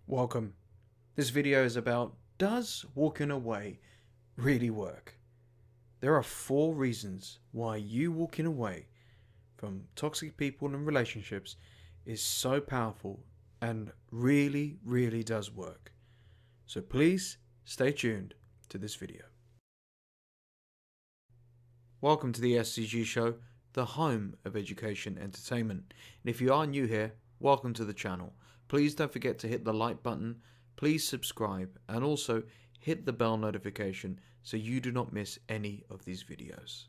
Welcome. This video is about, does walking away really work? There are 4 reasons why you walking away from toxic people and relationships is so powerful and really does work. So please stay tuned to this video. Welcome to the SCG show, the home of education entertainment. And if you are new here, welcome to the channel. Please don't forget to hit the like button, please subscribe, and also hit the bell notification so you do not miss any of these videos.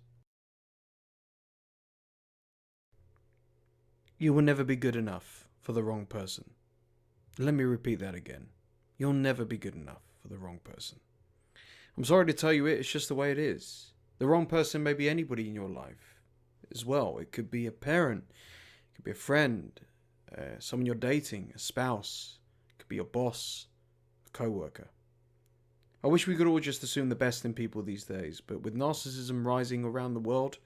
You will never be good enough for the wrong person. Let me repeat that again. You'll never be good enough for the wrong person. I'm sorry to tell you it's just the way it is. The wrong person may be anybody in your life as well. It could be a parent, it could be a friend, someone you're dating, a spouse, it could be your boss, a co-worker. I wish we could all just assume the best in people these days, but with narcissism rising around the world,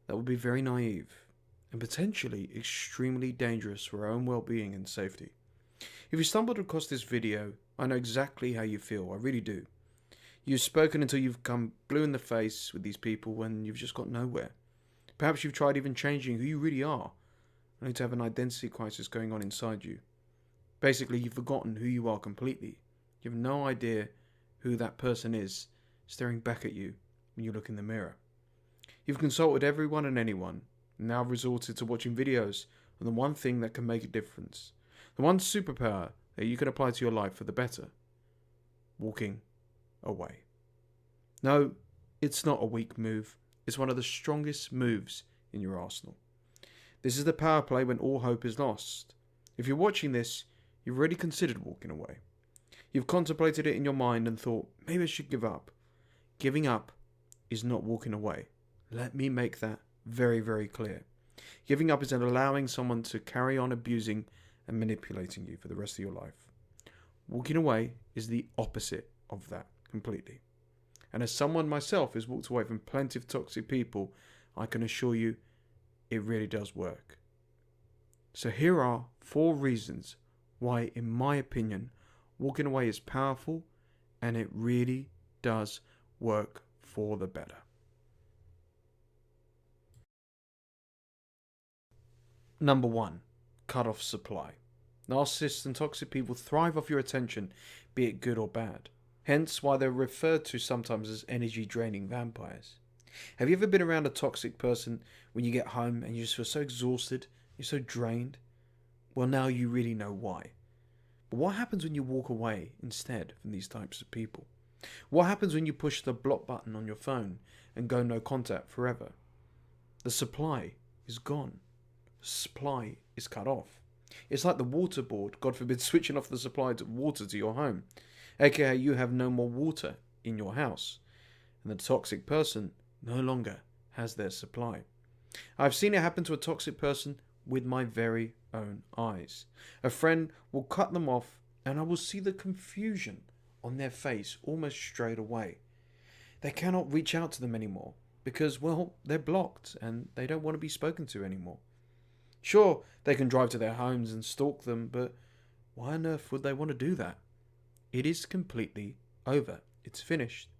that would be very naive and potentially extremely dangerous for our own well-being and safety. If you stumbled across this video, I know exactly how you feel, I really do. You've spoken until you've come blue in the face with these people when you've just got nowhere. Perhaps you've tried even changing who you really are, only to have an identity crisis going on inside you. Basically, you've forgotten who you are completely. You have no idea who that person is staring back at you when you look in the mirror. You've consulted everyone and anyone, and now resorted to watching videos on the one thing that can make a difference. The one superpower that you can apply to your life for the better. Walking away. No, it's not a weak move. It's one of the strongest moves in your arsenal. This is the power play when all hope is lost. If you're watching this, you've already considered walking away. You've contemplated it in your mind and thought, maybe I should give up. Giving up is not walking away. Let me make that very clear. Giving up is allowing someone to carry on abusing and manipulating you for the rest of your life. Walking away is the opposite of that completely. And as someone myself who's walked away from plenty of toxic people, I can assure you it really does work. So here are 4 reasons why, in my opinion, walking away is powerful and it really does work for the better. Number 1, cut off supply. Narcissists and toxic people thrive off your attention, be it good or bad. Hence why they're referred to sometimes as energy draining vampires. Have you ever been around a toxic person when you get home and you just feel so exhausted, you're so drained? Well, now you really know why. But what happens when you walk away instead from these types of people? What happens when you push the block button on your phone and go no contact forever? The supply is gone. The supply is cut off. It's like the water board, God forbid, switching off the supply of water to your home. AKA you have no more water in your house. And the toxic person no longer has their supply. I've seen it happen to a toxic person with my very own eyes. A friend will cut them off and I will see the confusion on their face almost straight away. They cannot reach out to them anymore because, well, they're blocked and they don't want to be spoken to anymore. Sure, they can drive to their homes and stalk them, but why on earth would they want to do that? It is completely over. It's finished.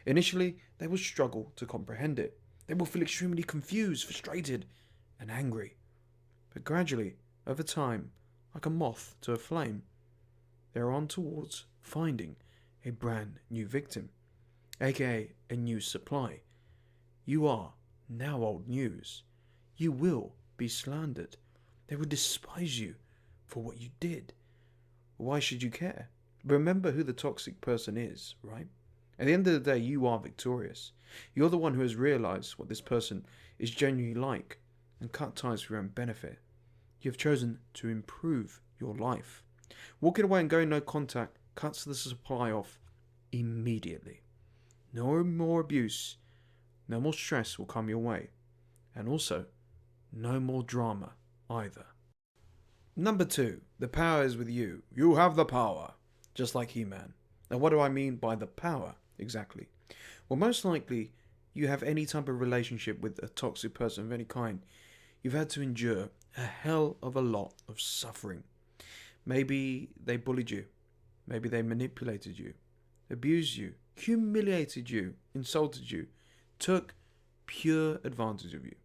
Initially, they will struggle to comprehend it. They will feel extremely confused, frustrated, and angry. But gradually, over time, like a moth to a flame, they are on towards finding a brand new victim, aka a new supply. You are now old news. You will be slandered. They will despise you for what you did. Why should you care? Remember who the toxic person is, right? At the end of the day, you are victorious. You're the one who has realized what this person is genuinely like and cut ties for your own benefit. You have chosen to improve your life. Walking away and going no contact cuts the supply off immediately. No more abuse, no more stress will come your way. And also, no more drama either. Number 2, the power is with you. You have the power. Just like He-Man. Now what do I mean by the power exactly? Well, most likely you have any type of relationship with a toxic person of any kind. You've had to endure a hell of a lot of suffering. Maybe they bullied you. Maybe they manipulated you, abused you, humiliated you, insulted you, took pure advantage of you.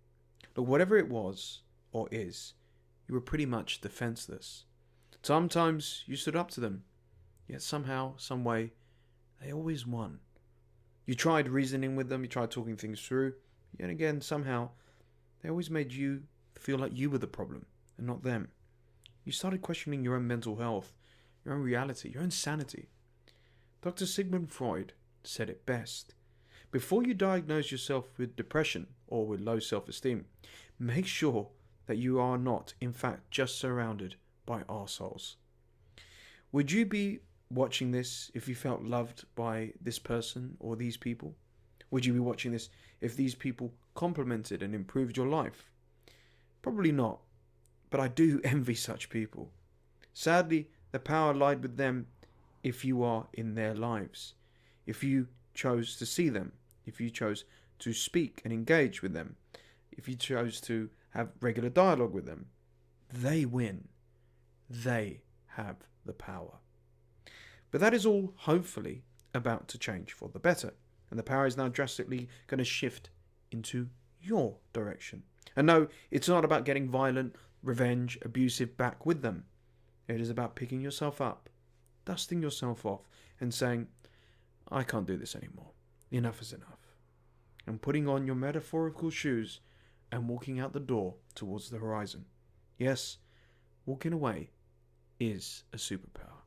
But whatever it was or is, you were pretty much defenseless. Sometimes you stood up to them, yet somehow, some way, they always won. You tried reasoning with them, you tried talking things through, yet again, somehow, they always made you feel like you were the problem and not them. You started questioning your own mental health, your own reality, your own sanity. Dr. Sigmund Freud said it best. Before you diagnose yourself with depression or with low self-esteem, make sure that you are not, in fact, just surrounded by arseholes. Would you be watching this if you felt loved by this person or these people? Would you be watching this if these people complimented and improved your life? Probably not, but I do envy such people. Sadly, the power lied with them if you are in their lives. If you chose to see them, if you chose to speak and engage with them, if you chose to have regular dialogue with them, they win. They have the power. But that is all hopefully about to change for the better, and the power is now drastically going to shift into your direction. And no, it's not about getting violent, revenge, abusive back with them. It is about picking yourself up, dusting yourself off, and saying, I can't do this anymore. Enough is enough. And putting on your metaphorical shoes and walking out the door towards the horizon. Yes, walking away is a superpower.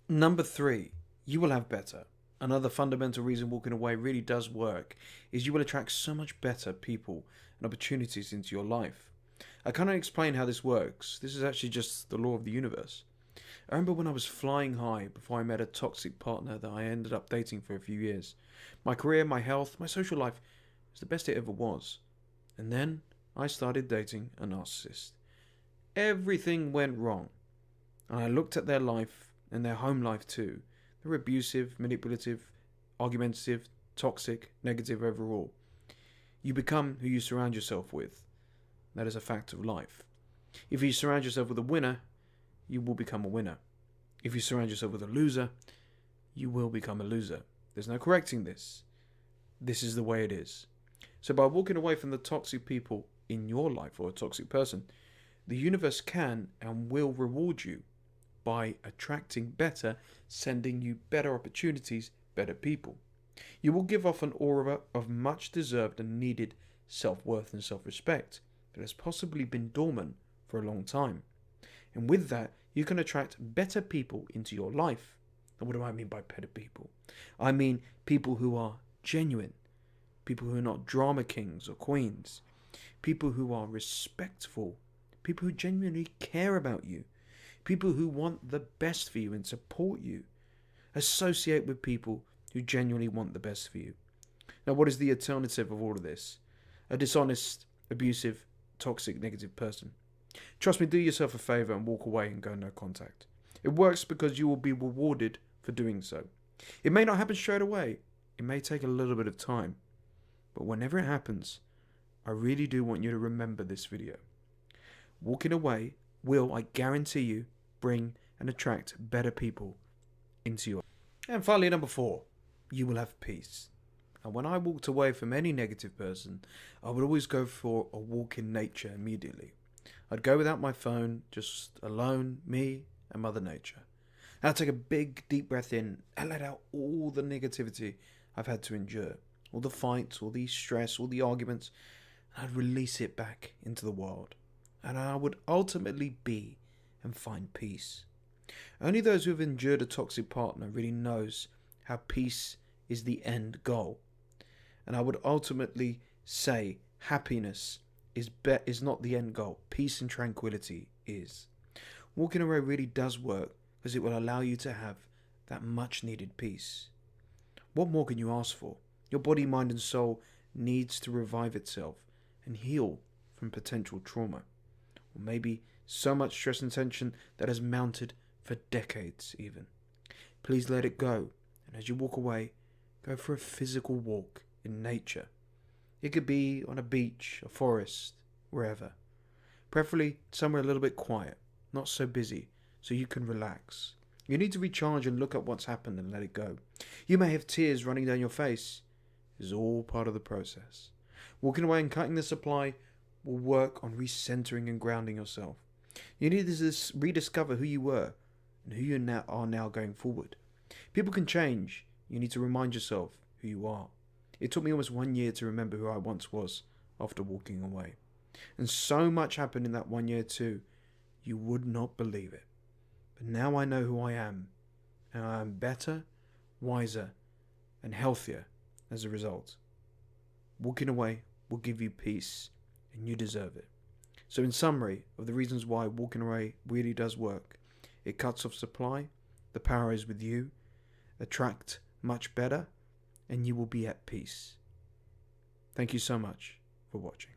Number 3, you will have better. Another fundamental reason walking away really does work is you will attract so much better people and opportunities into your life. I cannot explain how this works. This is actually just the law of the universe. I remember when I was flying high before I met a toxic partner that I ended up dating for a few years. My career, my health, my social life was the best it ever was. And then I started dating a narcissist. Everything went wrong. And I looked at their life and their home life too. They were abusive, manipulative, argumentative, toxic, negative overall. You become who you surround yourself with. That is a fact of life. If you surround yourself with a winner, you will become a winner. If you surround yourself with a loser, you will become a loser. There's no correcting this. This is the way it is. So by walking away from the toxic people in your life or a toxic person, the universe can and will reward you by attracting better, sending you better opportunities, better people. You will give off an aura of much deserved and needed self-worth and self-respect that has possibly been dormant for a long time. And with that, you can attract better people into your life. And what do I mean by better people? I mean people who are genuine, people who are not drama kings or queens, people who are respectful, people who genuinely care about you, people who want the best for you and support you. Associate with people who genuinely want the best for you. Now, what is the alternative of all of this? A dishonest, abusive, toxic, negative person. Trust me, do yourself a favor and walk away and go no contact. It works because you will be rewarded for doing so. It may not happen straight away. It may take a little bit of time. But whenever it happens, I really do want you to remember this video. Walking away will, I guarantee you, bring and attract better people into your life. And finally, number 4, you will have peace. And when I walked away from any negative person, I would always go for a walk in nature immediately. I'd go without my phone, just alone, me and Mother Nature. And I'd take a big, deep breath in and let out all the negativity I've had to endure. All the fights, all the stress, all the arguments. And I'd release it back into the world. And I would ultimately be and find peace. Only those who have endured a toxic partner really knows how peace is the end goal. And I would ultimately say happiness is not the end goal. Peace and tranquility is. Walking away really does work because it will allow you to have that much needed peace. What more can you ask for? Your body, mind and soul needs to revive itself and heal from potential trauma. Or maybe so much stress and tension that has mounted for decades even. Please let it go. And as you walk away, go for a physical walk in nature. It could be on a beach, a forest, wherever. Preferably somewhere a little bit quiet, not so busy, so you can relax. You need to recharge and look at what's happened and let it go. You may have tears running down your face. It's all part of the process. Walking away and cutting the supply will work on recentering and grounding yourself. You need to rediscover who you were and who you are now going forward. People can change. You need to remind yourself who you are. It took me almost 1 year to remember who I once was after walking away. And so much happened in that 1 year too. You would not believe it. But now I know who I am. And I am better, wiser, and healthier as a result. Walking away will give you peace, and you deserve it. So in summary of the reasons why walking away really does work, it cuts off supply, the power is with you, attract much better, and you will be at peace. Thank you so much for watching.